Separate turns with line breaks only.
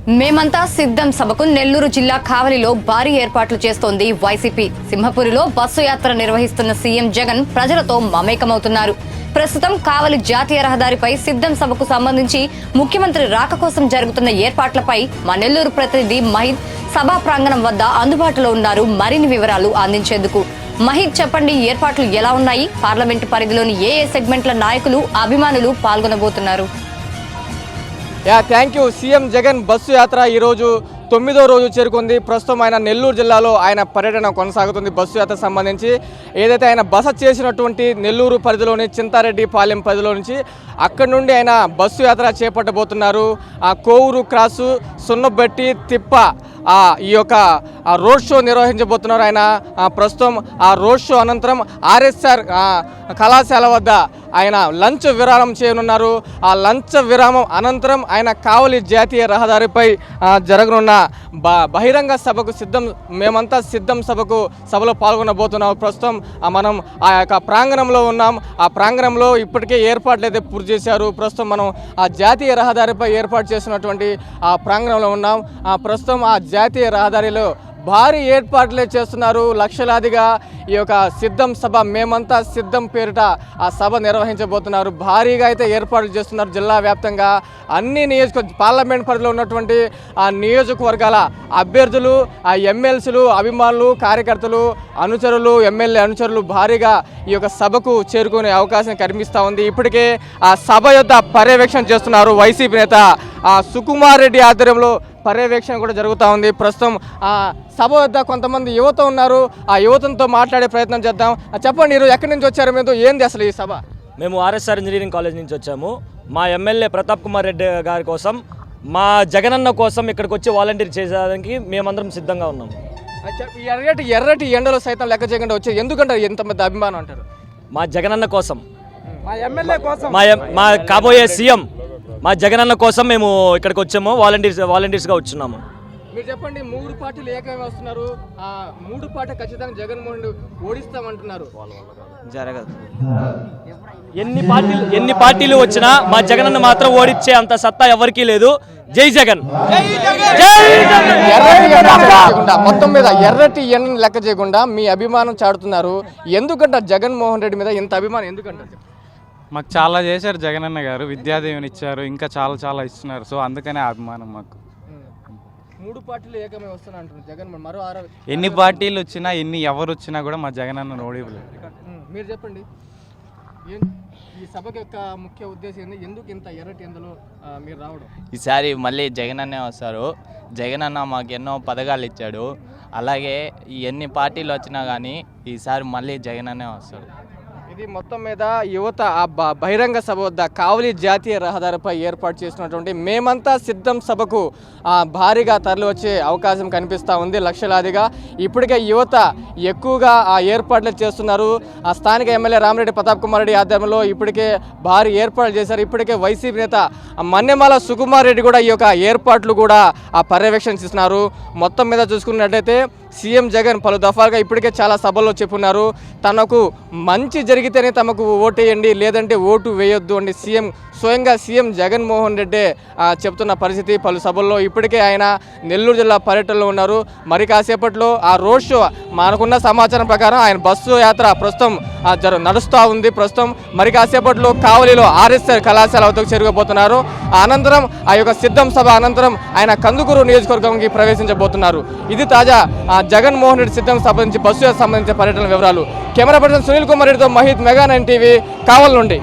మేమంతా సిద్ధం సభకు నెల్లూరు జిల్లా కావలిలో భారీ ఏర్పాట్లు చేస్తోంది వైసీపీ. సింహపురిలో బస్సు యాత్ర నిర్వహిస్తున్న సీఎం జగన్ ప్రజలతో మమేకమవుతున్నారు. ప్రస్తుతం కావలి జాతీయ రహదారిపై సిద్ధం సభకు సంబంధించి ముఖ్యమంత్రి రాక కోసం జరుగుతున్న ఏర్పాట్లపై మా నెల్లూరు ప్రతినిధి మహిద్ సభా ప్రాంగణం వద్ద అందుబాటులో ఉన్నారు. మరిన్ని వివరాలు అందించేందుకు మహిద్, చెప్పండి, ఏర్పాట్లు ఎలా ఉన్నాయి? పార్లమెంటు పరిధిలోని ఏ సెగ్మెంట్ల నాయకులు, అభిమానులు పాల్గొనబోతున్నారు?
Thank you. CM Jagan bus యాత్ర ఈరోజు 9వ రోజు చేరుకుంది. ప్రస్తుతం ఆయన నెల్లూరు జిల్లాలో ఆయన పర్యటన కొనసాగుతుంది. బస్సు యాత్ర సంబంధించి ఏదైతే ఆయన బస చేసినటువంటి నెల్లూరు పరిధిలోని చింతారెడ్డి పాలెం పరిధిలో నుంచి అక్కడి నుండి ఆయన బస్సు యాత్ర చేపట్టబోతున్నారు. ఆ కోవూరు క్రాసు, సున్నబెట్టి, తిప్ప ఈ యొక్క రోడ్ షో నిర్వహించబోతున్నారు. ఆయన ప్రస్తుతం ఆ రోడ్ షో అనంతరం ఆర్ఎస్ఆర్ కళాశాల వద్ద ఆయన లంచ్ విరామం చేయనున్నారు. ఆ లంచ్ విరామం అనంతరం ఆయన కావలి జాతీయ రహదారిపై జరగనున్న బహిరంగ సభకు మేమంతా సిద్ధం సభలో పాల్గొనబోతున్నాం. ప్రస్తుతం మనం ఆ యొక్క ప్రాంగణంలో ఉన్నాం. ఆ ప్రాంగణంలో ఇప్పటికే ఏర్పాట్లు అయితే పూర్తి చేశారు. ప్రస్తుతం మనం ఆ జాతీయ రహదారిపై ఏర్పాటు చేసినటువంటి ఆ ప్రాంగణంలో ఉన్నాం. ప్రస్తుతం ఆ జాతీయ రహదారిలో భారీ ఏర్పాట్లే చేస్తున్నారు. లక్షలాదిగా ఈ యొక్క సిద్ధం సభ, మేమంతా సిద్ధం పేరిట ఆ సభ నిర్వహించబోతున్నారు. భారీగా అయితే ఏర్పాట్లు చేస్తున్నారు. జిల్లా వ్యాప్తంగా అన్ని పార్లమెంట్ పరిధిలో ఉన్నటువంటి ఆ నియోజకవర్గాల అభ్యర్థులు, ఆ ఎమ్మెల్సీలు, అభిమానులు, కార్యకర్తలు, అనుచరులు, ఎమ్మెల్యే అనుచరులు భారీగా ఈ యొక్క సభకు చేరుకునే అవకాశం కనిపిస్తూ ఉంది. ఇప్పటికే ఆ సభ యొద్ద పర్యవేక్షణ చేస్తున్నారు వైసీపీ నేత సుకుమార్ రెడ్డి ఆధ్వర్యంలో పర్యవేక్షణ కూడా జరుగుతూ ఉంది. ప్రస్తుతం ఆ సభ వద్ద కొంతమంది యువత ఉన్నారు. ఆ యువతతో మాట్లాడే ప్రయత్నం చేద్దాం. చెప్పండి, మీరు ఎక్కడి నుంచి వచ్చారు? మీరు ఏంది అసలు ఈ సభ?
మేము ఆర్ఎస్ఆర్ ఇంజనీరింగ్ కాలేజ్ నుంచి వచ్చాము. మా ఎమ్మెల్యే ప్రతాప్ కుమార్ రెడ్డి గారి కోసం, మా జగనన్న కోసం ఇక్కడికి వచ్చి వాలంటీర్ చేసేదానికి మేమందరం సిద్ధంగా ఉన్నాము.
ఎర్రటి ఎండలో సైతం లెక్క చేయకుండా వచ్చారు. ఎందుకంటారు ఎంత పెద్ద అభిమానం అంటారు?
మా జగనన్న కోసం,
మా ఎమ్మెల్యే కోసం,
మా కాబోయే సీఎం మా జగనన్న కోసం మేము ఇక్కడికి వచ్చాము. వాలంటీర్స్గా వచ్చున్నాము.
మీరు చెప్పండి, 3 పార్టీలు ఏకమే వస్తున్నారు. ఆ 3 పార్టీ ఖచ్చితంగా జగన్మోహన్ రెడ్డి ఓడిస్తామంటున్నారు.
జరగదు. ఎన్ని పార్టీలు వచ్చినా మా జగనన్న మాత్రం ఓడించే అంత సత్తా ఎవరికీ లేదు. జై జగన్.
మొత్తం మీద ఎర్రటి ఎండని లెక్క చేయకుండా మీ అభిమానం చాటుతున్నారు. ఎందుకంటారు జగన్మోహన్ రెడ్డి మీద ఇంత అభిమానం? ఎందుకంటారు?
మాకు చాలా చేశారు జగనన్న గారు. విద్యాదేవిని ఇచ్చారు, ఇంకా చాలా ఇస్తున్నారు. సో అందుకనే అభిమానం మాకు.
3 పార్టీలు ఏకమే వస్తున్నా అంటున్నారు జగన్. మరో
ఎన్ని పార్టీలు వచ్చినా, ఎవరు వచ్చినా కూడా మా జగనన్న ఓడిపోలేదు.
మీరు చెప్పండి, ఈ సభకి యొక్క ముఖ్య ఉద్దేశం ఏంటి? ఎందుకు ఇంత ఎర్రటి ఎండలో మీరు రావడం?
ఈసారి మళ్ళీ జగనన్నే వస్తారు. జగనన్న మాకు ఎన్నో పథకాలు ఇచ్చాడు. అలాగే ఎన్ని పార్టీలు వచ్చినా కానీ ఈసారి మళ్ళీ జగనన్నే వస్తాడు.
ఇది మొత్తం మీద యువత ఆ బహిరంగ సభ వద్ద కావలి జాతీయ రహదారిపై ఏర్పాటు చేసినటువంటి మేమంతా సిద్ధం సభకు భారీగా తరలి వచ్చే అవకాశం కనిపిస్తూ ఉంది. లక్షలాదిగా ఇప్పటికే యువత ఎక్కువగా ఆ ఏర్పాట్లు చేస్తున్నారు. ఆ స్థానిక ఎమ్మెల్యే రామిరెడ్డి ప్రతాప్ కుమార్ రెడ్డి ఆధ్వర్యంలో ఇప్పటికే భారీ ఏర్పాట్లు చేశారు. ఇప్పటికే వైసీపీ నేత మన్నెమాల సుకుమార్ రెడ్డి కూడా ఈ యొక్క ఏర్పాట్లు కూడా ఆ పర్యవేక్షణ చేస్తున్నారు. మొత్తం మీద చూసుకున్నట్లయితే సీఎం జగన్ పలు దఫాలుగా ఇప్పటికే చాలా సభల్లో చెప్పున్నారు. తనకు మంచి జరిగితేనే తమకు ఓటేయండి, లేదంటే ఓటు వేయొద్దు అని స్వయంగా సీఎం జగన్మోహన్ రెడ్డి చెప్తున్న పరిస్థితి. పలు సభల్లో ఇప్పటికే ఆయన నెల్లూరు జిల్లా పర్యటనలో ఉన్నారు. మరి కాసేపట్లో ఆ రోడ్ షో, మనకున్న సమాచారం ప్రకారం ఆయన బస్సు యాత్ర ప్రస్తుతం నడుస్తూ ఉంది. ప్రస్తుతం మరి కాసేపట్లో కావలిలో ఆర్ఎస్ఆర్ కళాశాల వద్దకు చేరుకోబోతున్నారు. అనంతరం ఆ యొక్క సిద్ధం సభ అనంతరం ఆయన కందుకూరు నియోజకవర్గంకి ప్రవేశించబోతున్నారు. ఇది తాజా జగన్మోహన్ రెడ్డి సిద్ధం సభ నుంచి బస్సు సంబంధించిన పర్యటన వివరాలు. కెమెరా పర్సన్ సునీల్ కుమార్ రెడ్డితో మహిద్, మెగా 9 టీవీ, కావలి నుండి.